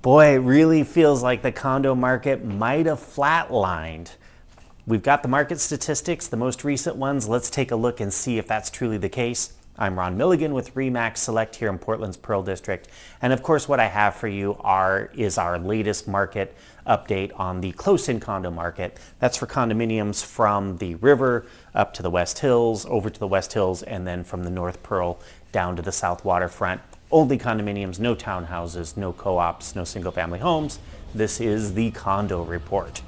Boy, it really feels like the condo market might have flatlined. We've got the market statistics, the most recent ones. Let's take a look and see if that's truly the case. I'm Ron Milligan with RE/MAX Select here in Portland's Pearl District. And of course, what I have for you is our latest market update on the close-in condo market. That's for condominiums from the river up to the West Hills, over to the West Hills, and then from the North Pearl down to the South Waterfront. Only condominiums, no townhouses, no co-ops, no single-family homes. This is the condo report.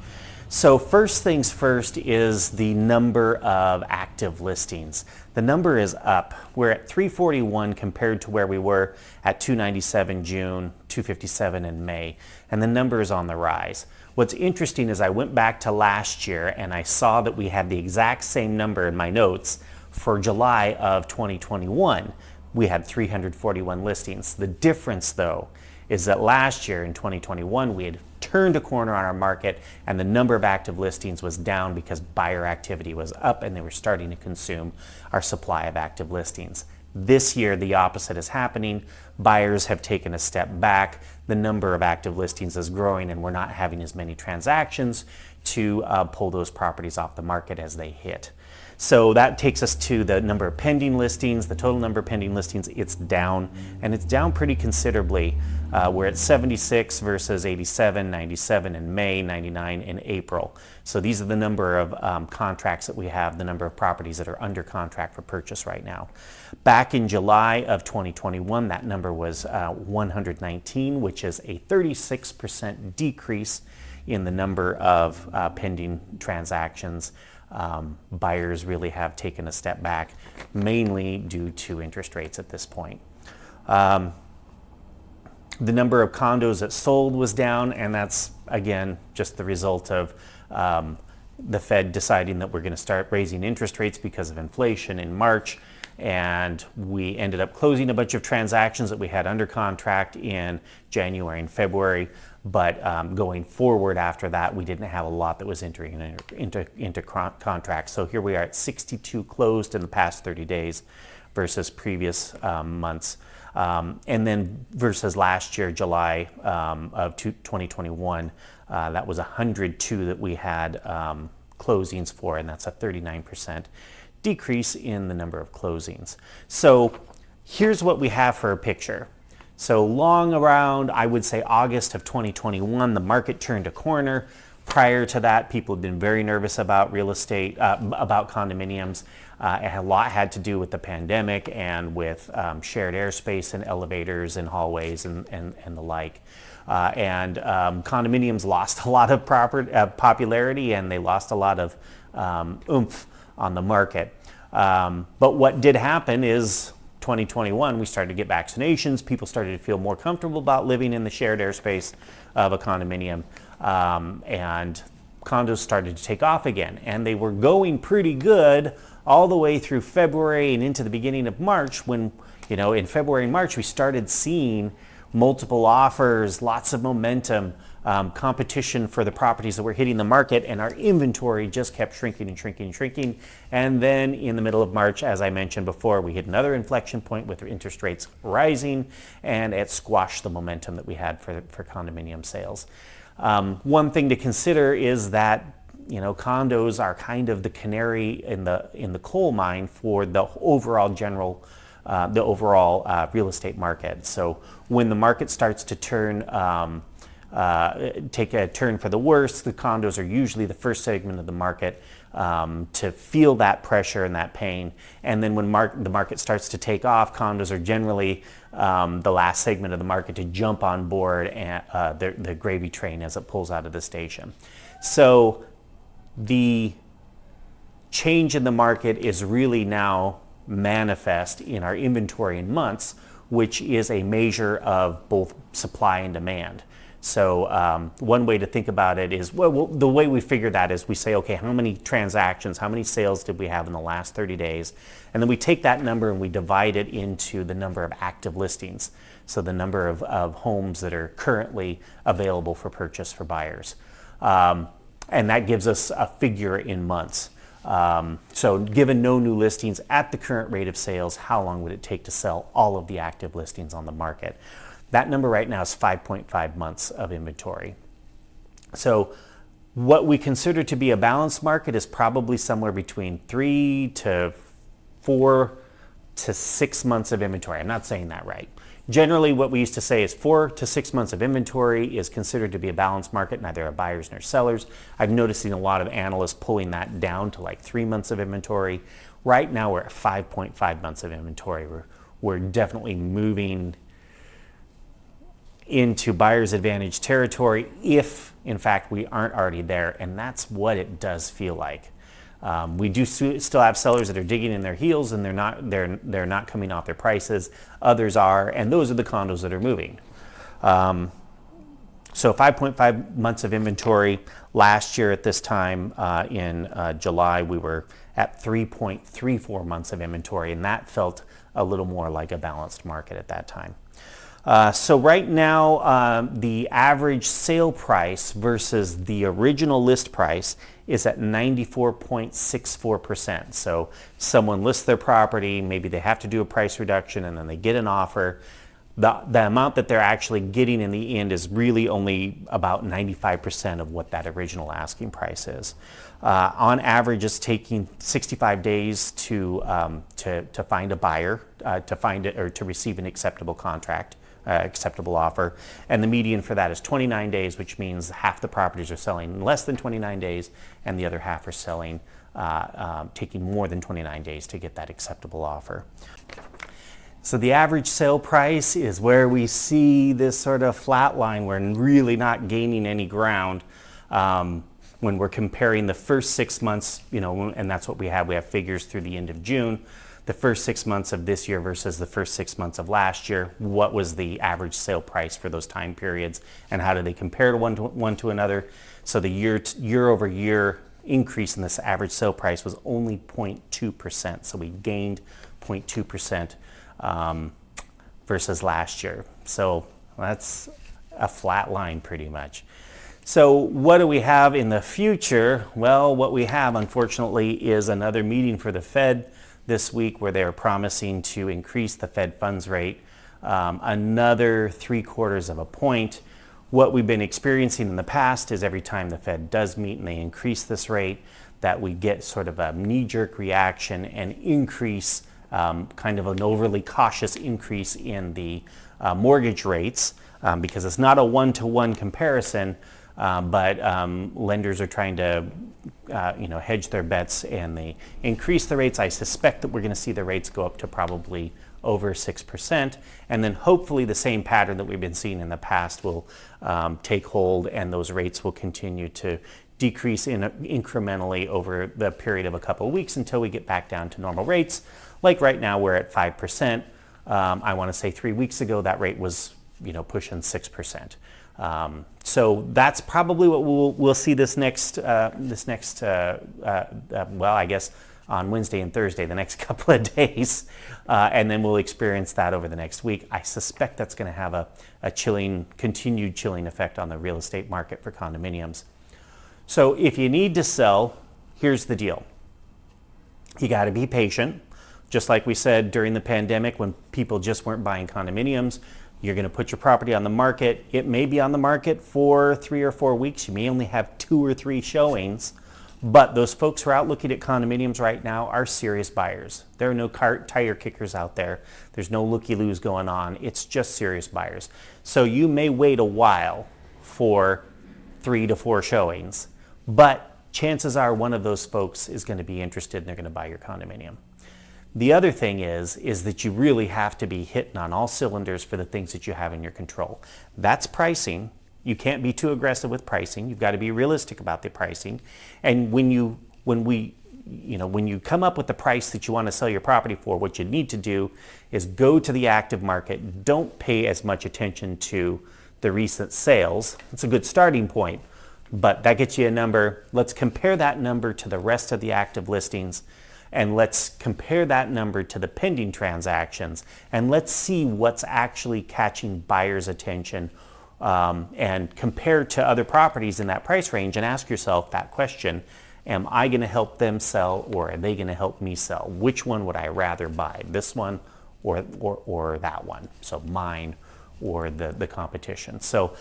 So first things first is the number of active listings. The number is up. We're at 341 compared to where we were at 297 June, 257 in May, and the number is on the rise. What's interesting is I went back to last year and I saw that we had the exact same number in my notes for July of 2021. We had 341 listings. The difference, though, is that last year in 2021, we had turned a corner on our market and the number of active listings was down because buyer activity was up and they were starting to consume our supply of active listings. This year, the opposite is happening. Buyers have taken a step back. The number of active listings is growing and we're not having as many transactions to pull those properties off the market as they hit. So that takes us to the number of pending listings, the total number of pending listings. It's down, and it's down pretty considerably. We're at 76 versus 87, 97 in May, 99 in April. So these are the number of contracts that we have, the number of properties that are under contract for purchase right now. Back in July of 2021, that number was 119, which is a 36% decrease in the number of pending transactions. Buyers really have taken a step back, mainly due to interest rates at this point. The number of condos that sold was down, and that's, again, just the result of the Fed deciding that we're going to start raising interest rates because of inflation in March. And we ended up closing a bunch of transactions that we had under contract in January and February. But going forward after that, we didn't have a lot that was entering into contracts. So here we are at 62 closed in the past 30 days versus previous months. And then versus last year, July of 2021, that was 102 that we had closings for, and that's a 39% decrease in the number of closings. So here's what we have for a picture. So long around, I would say August of 2021, the market turned a corner. Prior to that, people had been very nervous about real estate, about condominiums. A lot had to do with the pandemic and with shared airspace and elevators and hallways and the like. Condominiums lost a lot of popularity and they lost a lot of oomph on the market. But what did happen is 2021, we started to get vaccinations. People started to feel more comfortable about living in the shared airspace of a condominium. And condos started to take off again. And they were going pretty good all the way through February and into the beginning of March when, in February and March, we started seeing multiple offers, lots of momentum, competition for the properties that were hitting the market, and our inventory just kept shrinking and shrinking and shrinking. And then in the middle of March, as I mentioned before, we hit another inflection point with interest rates rising, and it squashed the momentum that we had for condominium sales. One thing to consider is that condos are kind of the canary in the coal mine for the overall real estate market. So when the market starts to take a turn for the worse, the condos are usually the first segment of the market to feel that pressure and that pain. And then when the market starts to take off, condos are generally the last segment of the market to jump on board and the gravy train as it pulls out of the station. So the change in the market is really now manifest in our inventory in months, which is a measure of both supply and demand. So one way to think about it is, the way we figure that is we say, okay, how many transactions, how many sales did we have in the last 30 days? And then we take that number and we divide it into the number of active listings. So the number of homes that are currently available for purchase for buyers. And that gives us a figure in months. So given no new listings at the current rate of sales, how long would it take to sell all of the active listings on the market? That number right now is 5.5 months of inventory. So what we consider to be a balanced market is probably somewhere between 3 to 4 to 6 months of inventory. I'm not saying that right. Generally, what we used to say is 4 to 6 months of inventory is considered to be a balanced market, neither are buyers nor sellers. I've noticed a lot of analysts pulling that down to like 3 months of inventory. Right now, we're at 5.5 months of inventory. We're definitely moving into buyer's advantage territory if, in fact, we aren't already there, and that's what it does feel like. We do still have sellers that are digging in their heels, and they're not coming off their prices. Others are, and those are the condos that are moving. So 5.5 months of inventory. Last year at this time in July, we were at 3.34 months of inventory, and that felt a little more like a balanced market at that time. So right now, the average sale price versus the original list price is at 94.64%. So someone lists their property, maybe they have to do a price reduction, and then they get an offer. The amount that they're actually getting in the end is really only about 95% of what that original asking price is. On average, it's taking 65 days to find a buyer, to find it or to receive an acceptable contract. Acceptable offer, and the median for that is 29 days, which means half the properties are selling in less than 29 days and the other half are selling taking more than 29 days to get that acceptable offer. So the average sale price is where we see this sort of flat line. We're really not gaining any ground when we're comparing the first 6 months, and that's what we have. We have figures through the end of June. The first 6 months of this year versus the first 6 months of last year. What was the average sale price for those time periods, and how do they compare to one to another? So the year over year increase in this average sale price was only 0.2%. So we gained 0.2% versus last year. So that's a flat line pretty much. So what do we have in the future? Well, what we have, unfortunately, is another meeting for the Fed this week where they're promising to increase the Fed funds rate another 3/4 of a point. What we've been experiencing in the past is every time the Fed does meet and they increase this rate, that we get sort of a knee-jerk reaction and increase, kind of an overly cautious increase in the mortgage rates, because it's not a one-to-one comparison, but lenders are trying to hedge their bets, and they increase the rates. I suspect that we're going to see the rates go up to probably over 6%, and then hopefully the same pattern that we've been seeing in the past will take hold, and those rates will continue to decrease incrementally over the period of a couple of weeks until we get back down to normal rates. Like right now, we're at 5%. I want to say 3 weeks ago that rate was pushing 6%. So that's probably what we'll see this next well, I guess on Wednesday and Thursday, the next couple of days, and then we'll experience that over the next week. I suspect that's going to have a continued chilling effect on the real estate market for condominiums. So if you need to sell, here's the deal. You got to be patient. Just like we said during the pandemic when people just weren't buying condominiums, you're going to put your property on the market. It may be on the market for 3 or 4 weeks. You may only have 2 or 3 showings, but those folks who are out looking at condominiums right now are serious buyers. There are no tire kickers out there. There's no looky-loos going on. It's just serious buyers. So you may wait a while for 3 to 4 showings, but chances are one of those folks is going to be interested and they're going to buy your condominium. The other thing is that you really have to be hitting on all cylinders for the things that you have in your control. That's pricing. You can't be too aggressive with pricing. You've got to be realistic about the pricing. And when you come up with the price that you want to sell your property for, what you need to do is go to the active market. Don't pay as much attention to the recent sales. It's a good starting point, but that gets you a number. Let's compare that number to the rest of the active listings. And let's compare that number to the pending transactions, and let's see what's actually catching buyers' attention, and compare to other properties in that price range and ask yourself that question: am I going to help them sell, or are they going to help me sell? Which one would I rather buy, this one or that one? So mine or the competition. So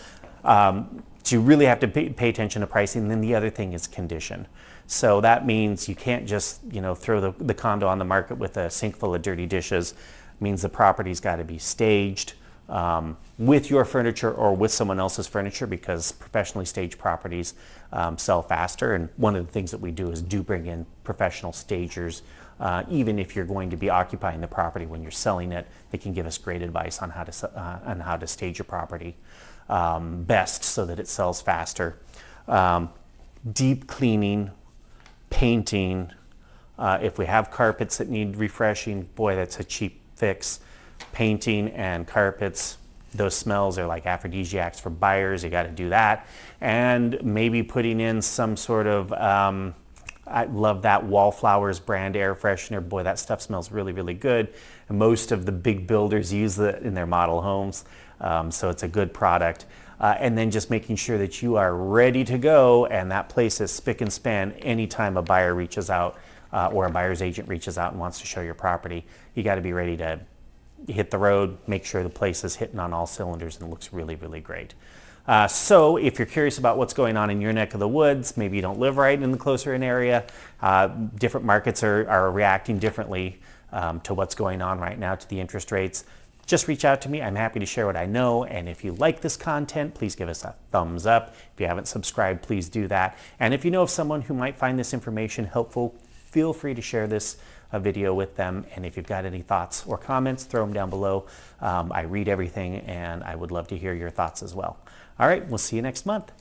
you really have to pay attention to pricing. And then the other thing is condition. So that means you can't just throw the condo on the market with a sink full of dirty dishes. It means the property's got to be staged with your furniture or with someone else's furniture, because professionally staged properties sell faster. And one of the things that we do is bring in professional stagers. Even if you're going to be occupying the property when you're selling it, they can give us great advice on how to stage your property best so that it sells faster. Deep cleaning, painting. If we have carpets that need refreshing, boy, that's a cheap fix. Painting and carpets, those smells are like aphrodisiacs for buyers. You got to do that. And maybe putting in some sort of, I love that Wallflowers brand air freshener. Boy, that stuff smells really, really good. And most of the big builders use it in their model homes. So it's a good product. And then just making sure that you are ready to go and that place is spick and span anytime a buyer reaches out or a buyer's agent reaches out and wants to show your property. You got to be ready to hit the road, make sure the place is hitting on all cylinders and looks really, really great. So if you're curious about what's going on in your neck of the woods, maybe you don't live right in the closer in area, different markets are reacting differently to what's going on right now, to the interest rates. Just reach out to me. I'm happy to share what I know. And if you like this content, please give us a thumbs up. If you haven't subscribed, please do that. And if you know of someone who might find this information helpful, feel free to share this video with them. And if you've got any thoughts or comments, throw them down below. I read everything and I would love to hear your thoughts as well. All right, we'll see you next month.